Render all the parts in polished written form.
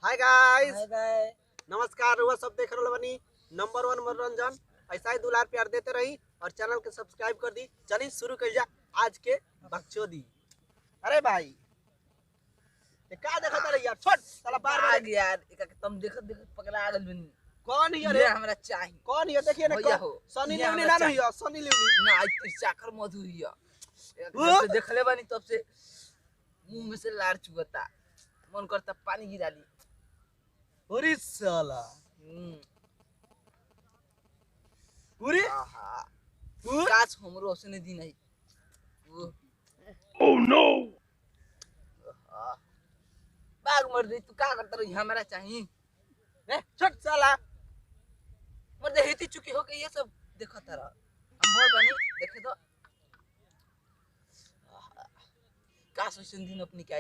Hi guys, hi guys, नमस्कार। रुआ सब देख रहे बनी नंबर 1 मनोरंजन। ऐसा ही दुलार प्यार देते रही और चैनल के सब्सक्राइब कर दी। चलिए शुरू कर जा आज के बकचोदी। अरे भाई ये का देखत रही यार, छोड़ साला बार बार यार तुम देखत देखत पकड़ा गल बनी। कौन है रे? हमरा चाहिए। कौन है देखिए ना, भैया कौन? हो। सनी ये लियोनी हमरा ना नहीं है, सनी लियोनी ना आई चाकर मधु हिया। वो? जब से देखले बानी तब से मुंह में से लार चुगता, मन करता पानी गिरा ली। अरे साला पूरी आहा पूरी काश हमरो उसने दी नहीं। ओह नो, बाग मर दे तू का करता रही। हमरा चाहिए ए छोड़ साला। मर दे हेती चुकी हो के ये सब देखत रह। हम बोल बनी देखे तो काश उसने दिन अपनी क्या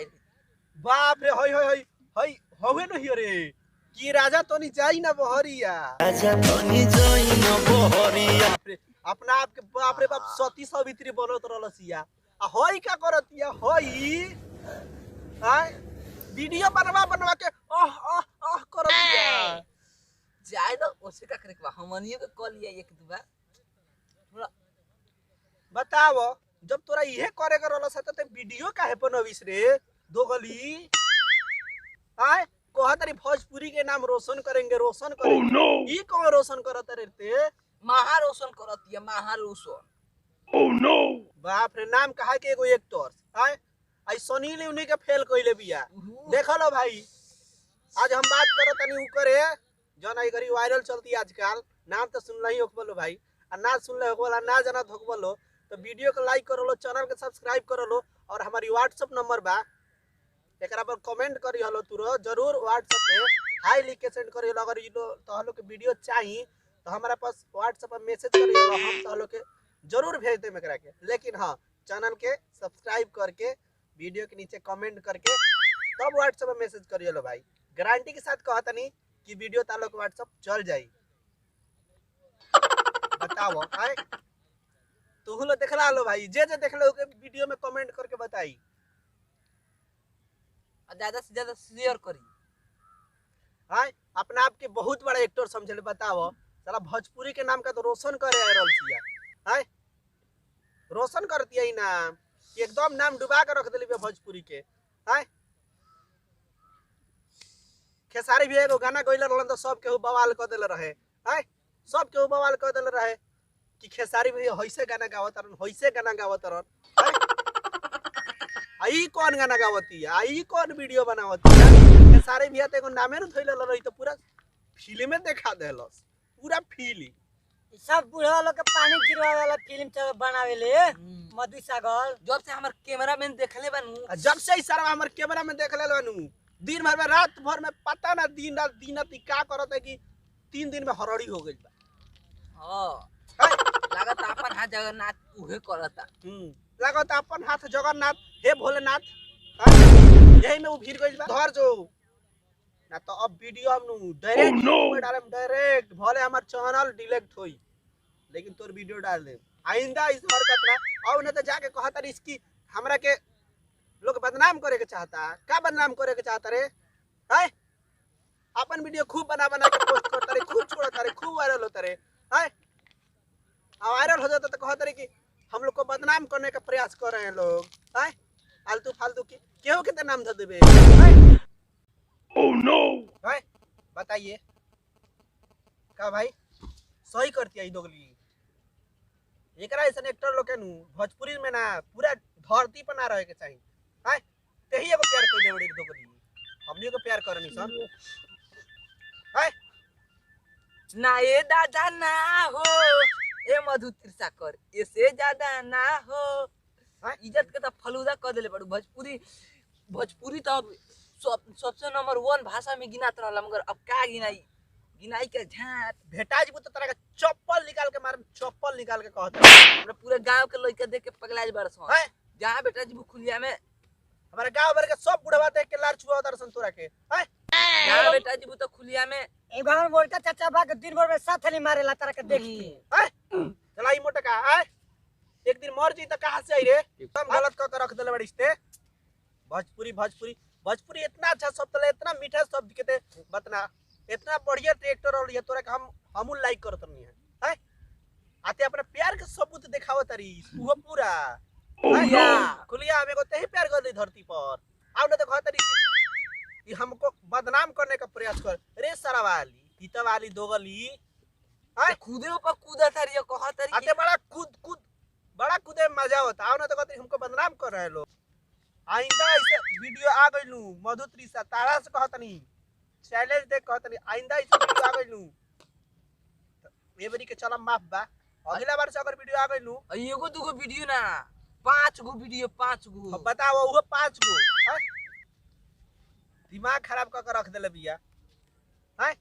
बाप रे, होय होय होय होय होवे न हियो रे कि राजा तो नहीं जाई ना बहरिया। राजा बनी जाई न बहरिया। बाप रे, अपना आप के बाप रे बाप सती सावित्री बनत रहलसिया। आ होई का करतिया होई हाय वीडियो बनवा के ओह ओह ओह करतिया। जाए तो उसे का करे के हमनियो के कॉल लिया एक दो बार थोड़ा बताओ, जब तोरा इहे करे के रहलस त ते वीडियो काहे बनविस रे दोगली? हाय कोहा तरी भोजपुरी के नाम रोशन करेंगे, रोशन करेंगे। Oh, no! ई कौन रोशन करत रे ते? महा रोशन करती है महा रोशन। Oh no! बाप रे, नाम कहा के एगो एक्टर हाय आई सनी लियोनी के फेल कइले बिया। देखो लो भाई, आज हम बात करो तनी ऊ करे जौन आई गरी वायरल चलती आजकल। नाम तो सुनला ही होकबलो भाई, आ ना सुनले होकबला ना जानत होकबलो तो वीडियो को लाइक करो लो, चैनल के सब्सक्राइब करो लो और हमारी व्हाट्सएप नंबर बा एकरा पर कमेंट करी हलो। तुरो जरूर व्हाट्सएप पे हाई लिख के सेंड करी हलो। अगर इलो तो हलो के वीडियो चाहिए तो हमारा पास व्हाट्सएप पर मैसेज करी हलो, हम तो हलो के जरूर भेज देम एकरा के। लेकिन हां चैनल के सब्सक्राइब करके वीडियो के नीचे कमेंट करके तब व्हाट्सएप पे मैसेज करी हलो भाई। गारंटी के साथ कहतनी कि वीडियो तालो के व्हाट्सएप चल जाई। बताओ हाय तू लो देखला लो भाई, जे जे देखलो के वीडियो में कमेंट करके बताई। ज्यादा से ज्यादा शेयर करी। हाय अपना आप के बहुत बड़ा एक्टर समझले। बताओ साला भोजपुरी के नाम का तो रोशन करे आयल छिया। हाय रोशन करती है ना, एकदम नाम डुबा के रख देली बे भोजपुरी के। हाय खेसारी भी एगो गाना गइल रहलन तो सब केहू बवाल क देले रहे। हाय सब केहू बवाल क देले रहे कि खेसारी भी होइसे गाना गावत रहन, होइसे गाना गावत रहन। आई कौन गाना गावती है, आई कौन वीडियो बनावती है? खेसारी भी त एगो नामे न थइले रही तो पूरा फिल्म में देखा देलस, पूरा फिल्म। सब बूढ़ा लोग के पानी गिरवा वाला फिल्म चल बनावेले मधु सागर। जब से हमार कैमरामैन देखले बानू, जब से ही सारा हमर कैमरा में देख ले बानू, दिन भर में रात भर में पता ना दिन रात का करत है कि 3 दिन में हरड़ी हो गइल बा। हां लागत अपन हाथ जगन्नाथ उहे करता। लागत अपन हाथ जगन्नाथ हे भोलेनाथ यही में वो भीड़ गइल बा। धर जो ना तो अब वीडियो हम डायरेक्ट यूट्यूब पे डालम, डायरेक्ट भले हमार चैनल डिलीट होई लेकिन तोर वीडियो डाल दे। आइंदा इस हरकत ना और न तो जाके कहता रे इसकी हमरा के लोग बदनाम करे के चाहता। का बदनाम करे के चाहता रे? हाय अपन वीडियो खूब बना बना के पोस्ट करता रे, खूब छोड़ता रे, खूब वायरल होता रे। हाय वायरल हो जाता तो कहता रे कि हम लोग को बदनाम करने का प्रयास कर रहे हैं लोग। हाय फालतू फालतू की केहू के नाम धर देबे। हाय Oh no! हाय बताइए का भाई सही करती है दोगली? एकरा ऐसा एक्टर लोग के नु भोजपुरी में ना पूरा धरती पर ना रहे के चाहिए। हाय तेही एगो प्यार कोई देवड़ी दोगली, हमनी को प्यार करनी सन। हाय ना ए दादा ना हो ए मधु तिरसाकर, ऐसे ज्यादा ना हो। हाय इज्जत के तो फलूदा कर देले बड़ू। भोजपुरी तो अब सबसे नंबर 1 भाषा में गिनात रहला, मगर अब का गिनाई के झाट भेटा जी तो तरह का चप्पल निकाल के मार, चप्पल निकाल के कहता हमरा पूरे गांव के लइका देख के पगलाइल बरस। हाय जहां बेटा जी खुलिया में हमारे गांव भर के सब बुढ़वा देख के लार छुआ दर्शन तोरा के। हाय जहां बेटा जी तो खुलिया में एगो हम बोलता चाचा बा के दिन भर में साथ नहीं मारेला तारा के देख के। हाय चला ई मोटा का हाय एक दिन मर जी तो कहां से आई रे? एकदम गलत क के रख देले बड़िस्ते। भोजपुरी भोजपुरी भोजपुरी इतना अच्छा शब्द है, इतना मीठा शब्द के बतना, इतना बढ़िया ट्रैक्टर और ये तोरा का हम लाइक करत नहीं है आते अपने प्यार के सबूत दिखावत तरी वो पूरा Oh no! खुलिया हमें को तेही प्यार कर दी धरती पर आओ ना तो कहत तरी कि हमको बदनाम करने का प्रयास कर रे सारा वाली हिता वाली दोगली खुदे ऊपर कूदा था रियो कहा तरी आते बड़ा बड़ा कूदे में मजा होता आओ ना तो कहते हमको बदनाम कर रहे लोग आइंदा ऐसे वीडियो आ गइलू मधु त्रिषा तारा से कहतनी चैलेंज देख कहतनी आइंदा ऐसे वीडियो आ गइलू ये बरी के चला माफ बा अगला बार से अगर वीडियो आ गइलू एगो दूगो वीडियो ना 5 गो वीडियो 5 गो अब बताओ वो 5 गो दिमाग खराब कर रख देले बिया हैं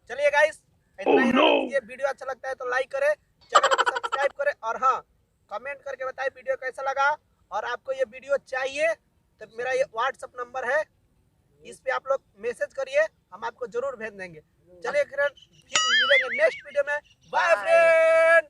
चलिए गाइस इतना ही ये वीडियो अच्छा लगता है तो लाइक करें चैनल को सब्सक्राइब करें और हाँ कमेंट करके बताएं वीडियो कैसा लगा और आपको ये वीडियो चाहिए तो मेरा ये व्हाट्सएप नंबर है इस पे आप लोग मैसेज करिए हम आपको जरूर भेज देंगे चलिए फिर मिलेंगे नेक्स्ट वीडियो में बाय फ्रेंड।